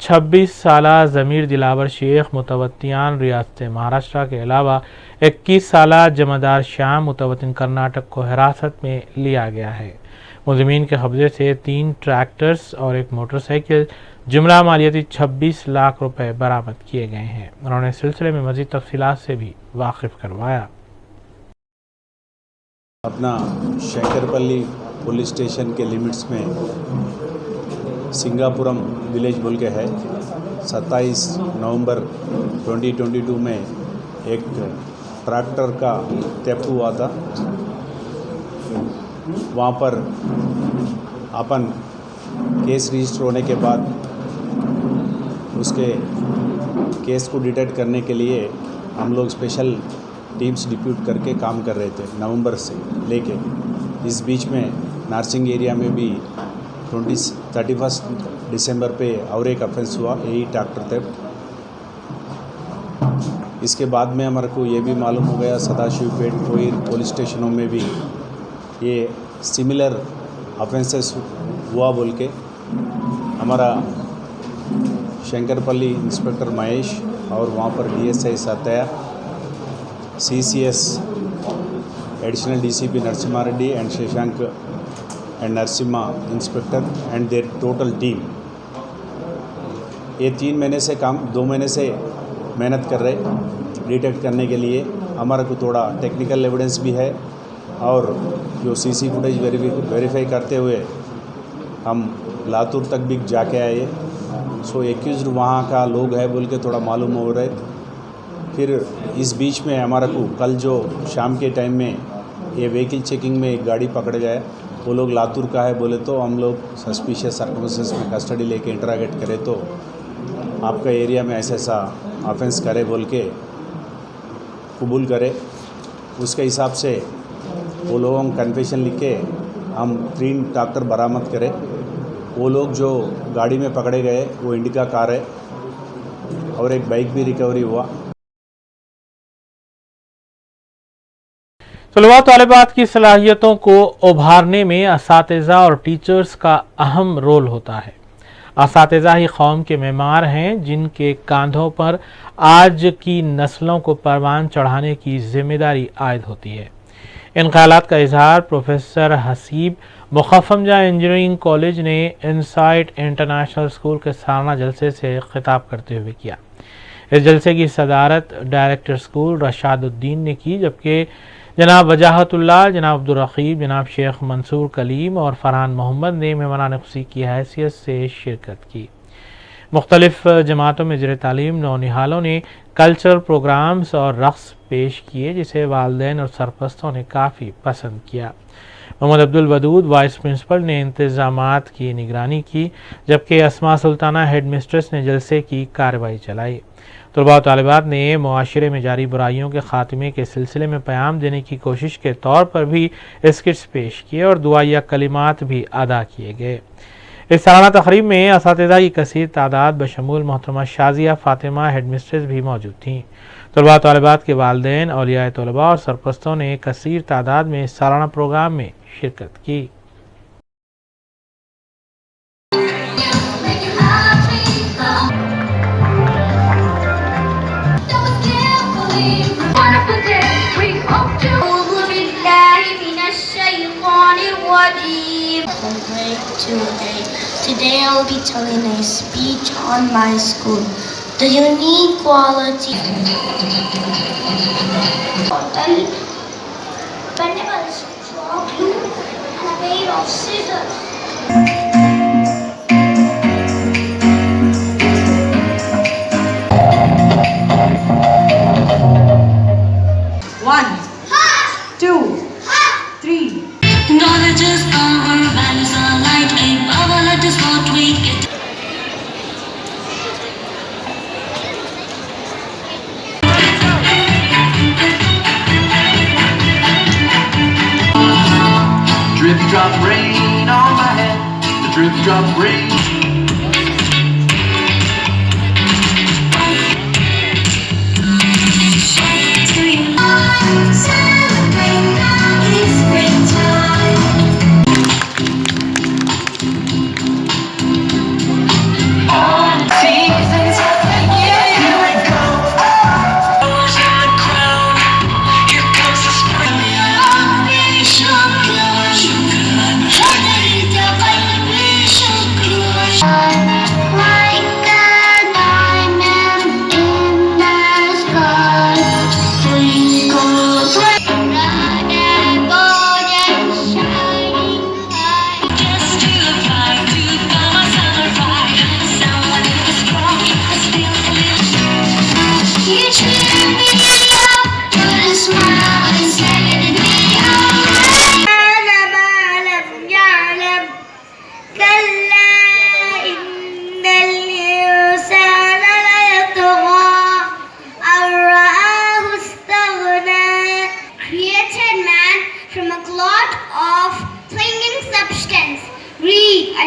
26 साला ज़मीर दिलावर शेख मुतवत्तियान रियासत महाराष्ट्र के अलावा 21 साला जमादार श्याम मुतवत्तिन कर्नाटक को हिरासत में लिया गया है। मुलजिमीन के कब्जे से 3 ट्रैक्टर्स और एक मोटरसाइकिल जुमला मालियती 26 लाख रुपए बरामद किए गए हैं। उन्होंने इस सिलसिले में मज़ीद तफसीलात से भी वाकिफ करवाया। अपना शंकरपल्ली पुलिस स्टेशन के लिमिट्स में सिंगापुरम विलेज बोल के है। 27 नवंबर 2022 में एक ट्रैक्टर का थेफ्ट हुआ था। वहाँ पर अपन केस रजिस्टर होने के बाद उसके केस को डिटेक्ट करने के लिए हम लोग स्पेशल टीम्स डिप्यूट करके काम कर रहे थे नवंबर से लेके। इस बीच में नारसिंग एरिया में भी 31 दिसंबर पे और एक ऑफेंस हुआ, यही ट्रैक्टर थेफ्ट। इसके बाद में हमारे को ये भी मालूम हो गया सदाशिवपेट कोई पुलिस स्टेशनों में भी ये सिमिलर ऑफेंसेस हुआ बोल के हमारा शंकरपल्ली इंस्पेक्टर महेश और वहाँ पर DSI Satya, CCS additional DCP Narasimha Reddy and Shashank and Narasimha inspector and there total team ये 2 महीने से मेहनत कर रहे डिटेक्ट करने के लिए। हमारा को थोड़ा टेक्निकल एविडेंस भी है और जो CC फुटेज वेरीफाई करते हुए हम लातूर तक भी जाके आए। सो एक्यूज्ड वहाँ का लोग है बोल के थोड़ा मालूम हो रहे। फिर इस बीच में हमारा को कल जो शाम के टाइम में ये व्हीकल चेकिंग में एक गाड़ी पकड़ गया, वो लोग लातूर का है बोले तो हम लोग सस्पिशियस सर्कमस्टेंसेस में कस्टडी लेके इंटरागेट करें तो आपका एरिया में ऐसा ऑफेंस करे बोल के कबूल करे। उसके हिसाब से वो लोगों को कन्फेशन लिख के हम 3 ट्रैक्टर बरामद करें। वो लोग जो गाड़ी में पकड़े गए वो इंडिका कार है और एक बाइक भी रिकवरी हुआ। तलबा तालिबात की सलाहियतों को उभारने में असातिज़ा और टीचर्स का अहम रोल होता है। असातिज़ा ही कौम के मेमार हैं जिनके कंधों पर आज की नस्लों को परवान चढ़ाने की जिम्मेदारी आयद होती है। इन ख्यालात का इजहार प्रोफेसर हसीब मुखफमजा इंजीनियरिंग कॉलेज ने इनसाइट इंटरनेशनल स्कूल के सालाना जलसे से खिताब करते हुए किया। इस जलसे की सदारत डायरेक्टर स्कूल रशादुद्दीन ने की, जबकि जनाब वजाहतुल्लाह, जनाब अब्दुल रकीब, जनाब शेख मंसूर कलीम और फरहान मोहम्मद ने मेहमान खुशी की हैसियत से शिरकत की। मुख्तलिफ जमातों में ज़ेर तालीम नौनिहालों ने कल्चरल प्रोग्राम्स और रक़्स पेश किए जिसे वालिदैन और सरपरस्तों ने काफ़ी पसंद किया। मोहम्मद अब्दुल वदूद वाइस प्रिंसिपल ने इंतज़ामात की निगरानी की, जबकि अस्मा सुल्ताना हेड मिस्ट्रेस ने जलसे की कार्रवाई चलाई। तलबा तालिबात ने मुआशरे में जारी बुराइयों के ख़ात्मे के सिलसिले में पैगाम देने की कोशिश के तौर पर भी स्किट्स पेश किए और दुआया कलिमात भी अदा किए गए। इस सालाना तकरीब में असातिज़ा की कसीर तादाद बशमूल मोहतरमा शाजिया फ़ातिमा हेड मिस्ट्रेस भी मौजूद थीं। तलबा तालिबात के वालिदैन, औलियाए तलबा और सरपरस्तों ने कसीर तादाद में इस सालाना प्रोग्राम में शिरकत की। Today I will be telling a speech on my school. The unique quality. Whenever it's straw glue and a pair of scissors. One, two, three. Knowledge is power, values are like a power, that is what we get. Drip drop rain on my head, the drip drop rain.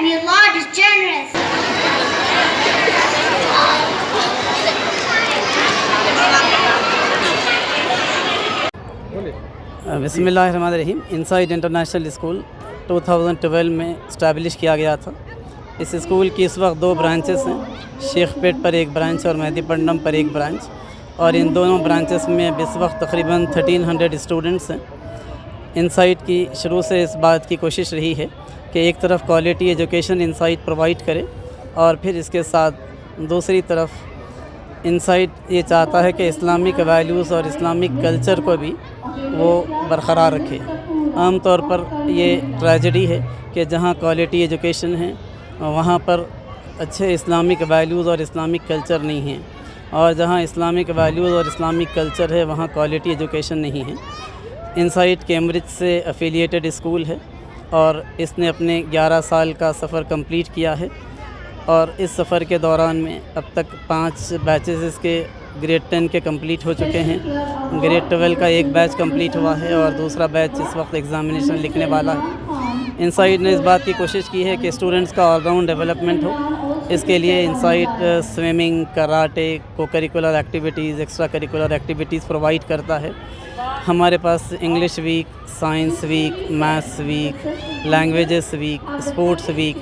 and your Lord is generous. बिस्मिल्लाहिर्रहमानिर्रहीम। Inside international school 2012 में establish किया गया था। इस school की इस वक्त 2 branches हैं, शेखपेट पर एक ब्रांच और मेहदीपट्टनम पर एक ब्रांच, और इन दोनों ब्रांचेस में इस वक्त तकरीबन 1300 स्टूडेंट्स हैं। इनसाइड की शुरू से इस बात की कोशिश रही है कि एक तरफ क्वालिटी एजुकेशन इनसाइड प्रोवाइड करे और फिर इसके साथ दूसरी तरफ इनसाइड ये चाहता है कि इस्लामिक वैल्यूज़ और इस्लामिक कल्चर को भी वो बरकरार रखे। आम तौर पर ये ट्रेजेडी है कि जहाँ क्वालिटी एजुकेशन है वहाँ पर अच्छे इस्लामिक वैल्यूज़ और इस्लामिक कल्चर नहीं हैं, और जहाँ इस्लामिक वैल्यूज़ और इस्लामिक कल्चर है वहाँ क्वालिटी एजुकेशन नहीं है। इनसाइड कैम्ब्रिज से एफिलिएटेड स्कूल है और इसने अपने 11 साल का सफ़र कंप्लीट किया है, और इस सफ़र के दौरान में अब तक 5 बैचेस इसके ग्रेड 10 के कंप्लीट हो चुके हैं। ग्रेड 12 का एक बैच कंप्लीट हुआ है और दूसरा बैच इस वक्त एग्ज़ामिनेशन लिखने वाला है। इनसाइड ने इस बात की कोशिश की है कि स्टूडेंट्स का ऑलराउंड डेवलपमेंट हो। इसके लिए inside swimming, karate, co-curricular activities, extra curricular activities provide करता है। हमारे पास English week, science week, maths week, languages week, sports week,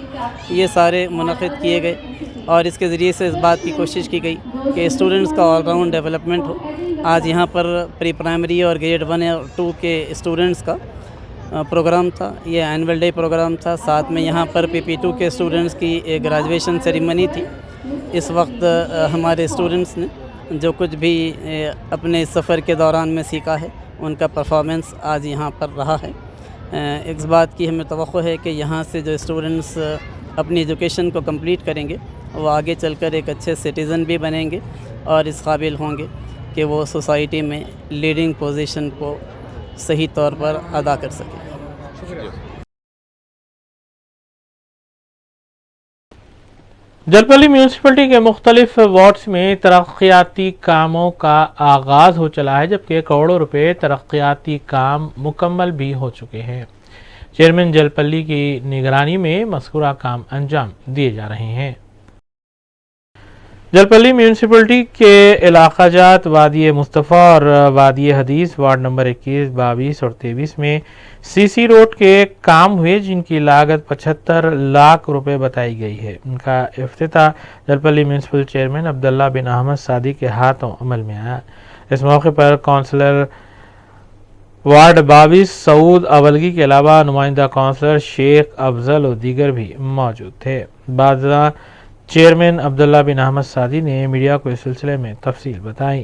ये सारे मुनक़िद किए गए और इसके ज़रिए से इस बात की कोशिश की गई कि स्टूडेंट्स का ऑलराउंड डेवलपमेंट हो। आज यहाँ पर प्री प्राइमरी और ग्रेड 1 और 2 के स्टूडेंट्स का प्रोग्राम था। ये एनुअल डे प्रोग्राम था। साथ में यहाँ पर PP2 के स्टूडेंट्स की ग्रेजुएशन सेरेमनी थी। इस वक्त हमारे स्टूडेंट्स ने जो कुछ भी अपने सफ़र के दौरान में सीखा है उनका परफॉर्मेंस आज यहाँ पर रहा है। इस बात की हमें तवक्को है कि यहाँ से जो स्टूडेंट्स अपनी एजुकेशन को कंप्लीट करेंगे वो आगे चलकर एक अच्छे सिटीज़न भी बनेंगे और इस काबिल होंगे कि वो सोसाइटी में लीडिंग पोजीशन को सही तौर पर अदा कर सकें। जलपल्ली म्यूनसिपलिटी के मुख्तलिफ वार्ड्स में तरक्याती कामों का आगाज़ हो चला है, जबकि करोड़ों रुपए तरक्याती काम मुकम्मल भी हो चुके हैं। चेयरमैन जलपल्ली की निगरानी में मज़कूरा काम अंजाम दिए जा रहे हैं। जलपल्ली म्यूनसिपलिटी के इलाक़ाजात वादी मुस्तफ़ा और वादी हदीस वार्ड नंबर 21, 22 और 23 में CC रोड के काम हुए, जिनकी लागत 75 लाख रुपए बताई गई है। इनका इफ्तिताह जलपल्ली म्यूनसिपल चेयरमैन अब्दुल्ला बिन अहमद सादी के हाथों अमल में आया। इस मौके पर काउंसलर वार्ड 22 सऊद अवलगी के अलावा नुमाइंदा काउंसलर शेख अफजल और दीगर भी मौजूद थे। बाज़ा चेयरमैन अब्दुल्ला बिन अहमद सादी ने मीडिया को इस सिलसिले में तफसील बताई।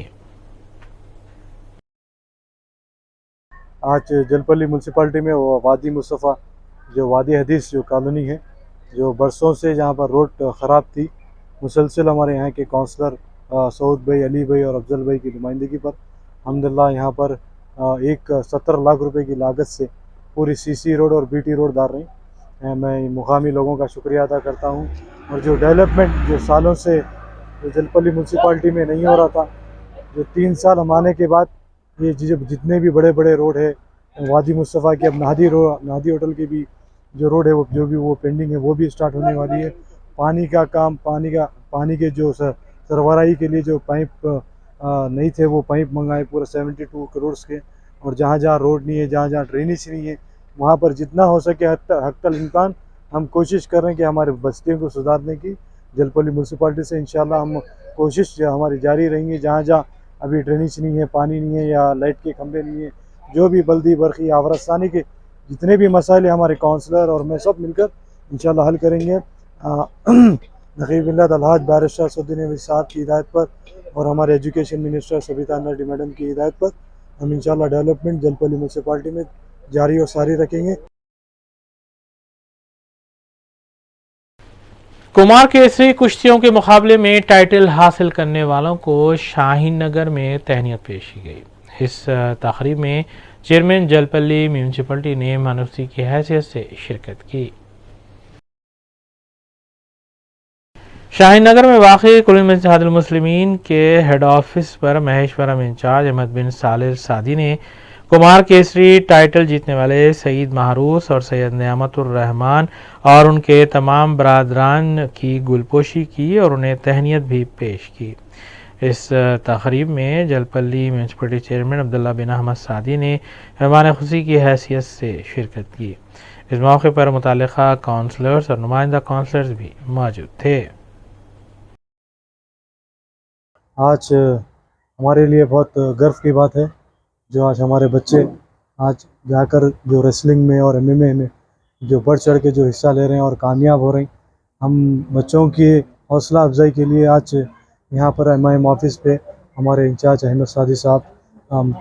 आज जलपल्ली म्यूनसिपाल्टी में वो वादी मुस्तफ़ा जो वादी हदीस जो कॉलोनी है, जो बरसों से जहाँ पर रोड ख़राब थी, मुसलसल हमारे यहाँ के काउंसलर सऊद भाई, अली भाई और अफजल भाई की नुमाइंदगी पर अल्हम्दुलिल्लाह यहाँ पर एक 70 लाख रुपए की लागत से पूरी CC रोड और BT रोड डाल रही हैं। मैं मुकामी लोगों का शुक्रिया अदा करता हूँ। और जो डेवलपमेंट जो सालों से जलपल्ली म्यूनसिपाल्टी में नहीं हो रहा था, जो 3 साल हम आने के बाद ये जितने भी बड़े बड़े रोड है, वादी मुस्तफ़ा के, अब नादी होटल की भी जो रोड है वो जो भी वो पेंडिंग है वो भी स्टार्ट होने वाली है। पानी का काम, पानी के जो सरबराही के लिए जो पाइप नहीं थे वो पाइप मंगाए पूरा 72 करोड़ के। और जहाँ जहाँ रोड नहीं है, जहाँ जहाँ ड्रेनेज नहीं है, वहाँ पर जितना हो सके हक़्क़ल इम्कान हम कोशिश कर रहे हैं कि हमारे बस्तियों को सुधारने की। जलपल्ली म्यूनसिपाल्टी से इंशाल्लाह हम कोशिश हमारी जारी रहेंगी। जहाँ जहाँ अभी ड्रेनेज नहीं है, पानी नहीं है या लाइट के खंभे नहीं है, जो भी बल्दी बरखी आवारस्तानी के जितने भी मसाइल हमारे काउंसलर और मैं सब मिलकर इंशाल्लाह हल करेंगे। नक़ीब मिल्लत अलहाज बैरिस्टर असदुद्दीन अहमद साहब की हिदायत पर और हमारे एजुकेशन मिनिस्टर सबिता नडी मैडम की हिदायत पर हम इंशाल्लाह डेवलपमेंट जलपल्ली म्यूनसिपाल्टी में जारी और सारी रखेंगे। कुमार केसरी कुश्तियों के मुकाबले में टाइटल हासिल करने वालों को शाहीन नगर में तहनीत पेश की गई। इस तकरीब में चेयरमैन जलपल्ली म्यूनसिपलिटी ने मानवती की हैसियत से शिरकत की। शाहीन नगर में वाक़ई कुल इत्तेहादुल मुस्लिमीन के हेड ऑफिस पर महेश्वरम इंचार्ज अहमद बिन सालिल सादी ने कुमार केसरी टाइटल जीतने वाले सईद महरूस और सैयद नियामतुर रहमान और उनके तमाम बरादरान की गुलपोशी की और उन्हें तहनीत भी पेश की। इस तकरीब में जलपल्ली म्यूनसिपलिटी चेयरमैन अब्दुल्ला बिन अहमद सादी ने मेहमान खुशी की हैसियत से शिरकत की। इस मौके पर मुताल्लिका काउंसलर्स और नुमाइंदा काउंसलर्स भी मौजूद थे। आज हमारे लिए बहुत गर्व की बात है जो आज हमारे बच्चे आज जाकर जो रेसलिंग में और MMA में जो बढ़ चढ़ के जो हिस्सा ले रहे हैं और कामयाब हो रहे हैं। हम बच्चों की हौसला अफजाई के लिए आज यहाँ पर MIM ऑफिस पे हमारे इंचार्ज अहमद सादी साहब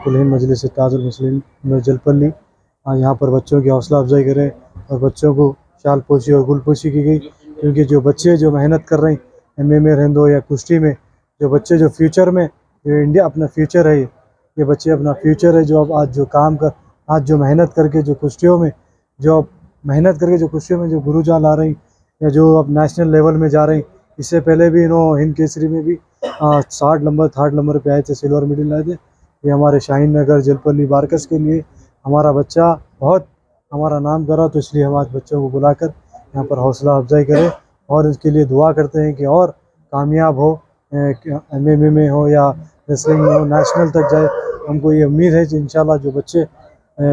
कुल मजलिस इत्तेहादुल मुस्लिमीन जलपल्ली यहाँ पर बच्चों की हौसला अफजाई करें और बच्चों को शाल पोशी और गुलपोशी की गई, क्योंकि जो बच्चे जो मेहनत कर रहे हैं MMA रहंदो या कुश्ती में, जो बच्चे जो फ्यूचर में जो इंडिया अपना फ्यूचर है, ये बच्चे अपना फ्यूचर है। जो अब आज जो काम कर आज जो मेहनत करके जो कुश्तियों में जो गुरुजा ला रही या जो अब नेशनल लेवल में जा रही। इससे पहले भी इन्होंने हिंद केसरी में भी 3rd नंबर पे आए थे, सिल्वर मेडल लाए थे। ये हमारे शाहीन नगर जलपल्ली बारकस के लिए हमारा बच्चा बहुत हमारा नाम करा, तो इसलिए हम आज बच्चों को बुलाकर यहाँ पर हौसला अफजाई करें और इसके लिए दुआ करते हैं कि और कामयाब हो, MMA में हो या रेसलिंग में हो, नेशनल तक जाए। हमको ये उम्मीद है कि इंशाल्लाह जो बच्चे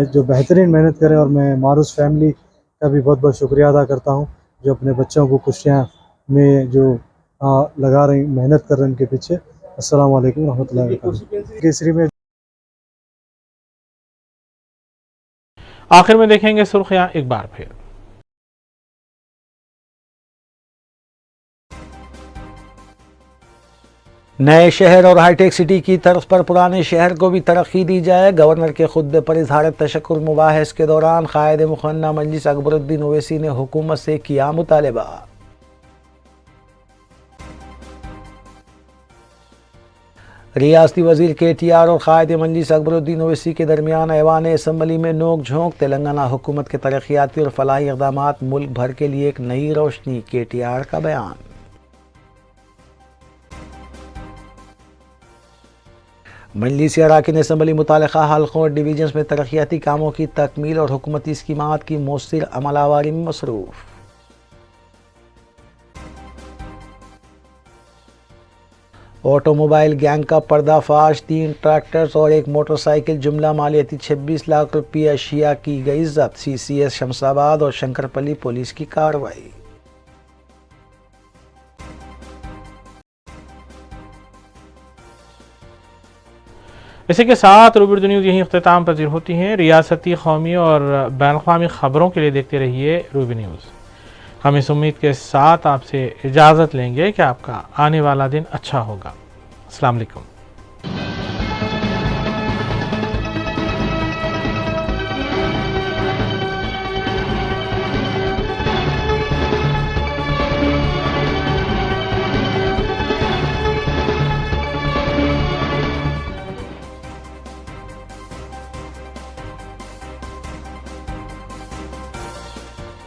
जो बेहतरीन मेहनत करें। और मैं मारूस फैमिली का भी बहुत बहुत शुक्रिया अदा करता हूँ जो अपने बच्चों को कुश्तियाँ में जो लगा रही मेहनत कर रहे हैं उनके पीछे। अस्सलाम वालेकुम रहमतुल्लाहि व बरकातहू। केसरी में आखिर में देखेंगे सुर्खियां एक बार फिर। नए शहर और हाईटेक सिटी की तर्ज पर पुराने शहर को भी तरक्की दी जाए। गवर्नर के खुतबे पर इजहार तशक्कुर मुबाहिस के दौरान कायद मुखन्ना मजलिस अकबरुद्दीन ओवैसी ने हुकूमत से किया मुतालबा। रियासती वजीर KTR और कायद मजलिस अकबरुद्दीन ओवैसी के दरमियान ऐवान असम्बली में नोक झोंक। तेलंगाना हुकूमत के तरक्याती और फलाही इक़दामात मुल्क भर के लिए एक नई रोशनी, KTR का बयान। मजलिसी अराकीन असम्बली मुतालिका हल्कों और डिवीजन्स में तरक्याती कामों की तकमील और हुकूमती स्कीमात की मौसर अमलावारी में मसरूफ़। ऑटोमोबाइल गैंग का पर्दाफाश, 3 ट्रैक्टर्स और 1 मोटरसाइकिल जुमला मालियती 26 लाख रुपये अशिया की गई जब्त। CCS शमशाबाद और शंकरपल्ली पुलिस की कार्रवाई। इसी के साथ रूबी न्यूज़ यहीं इख्तिताम पजीर होती हैं। रियासती, कौमी और बैनुल-अक़वामी खबरों के लिए देखते रहिए रूबी न्यूज़। हम इस उम्मीद के साथ आपसे इजाज़त लेंगे कि आपका आने वाला दिन अच्छा होगा। अस्सलाम वालेकुम।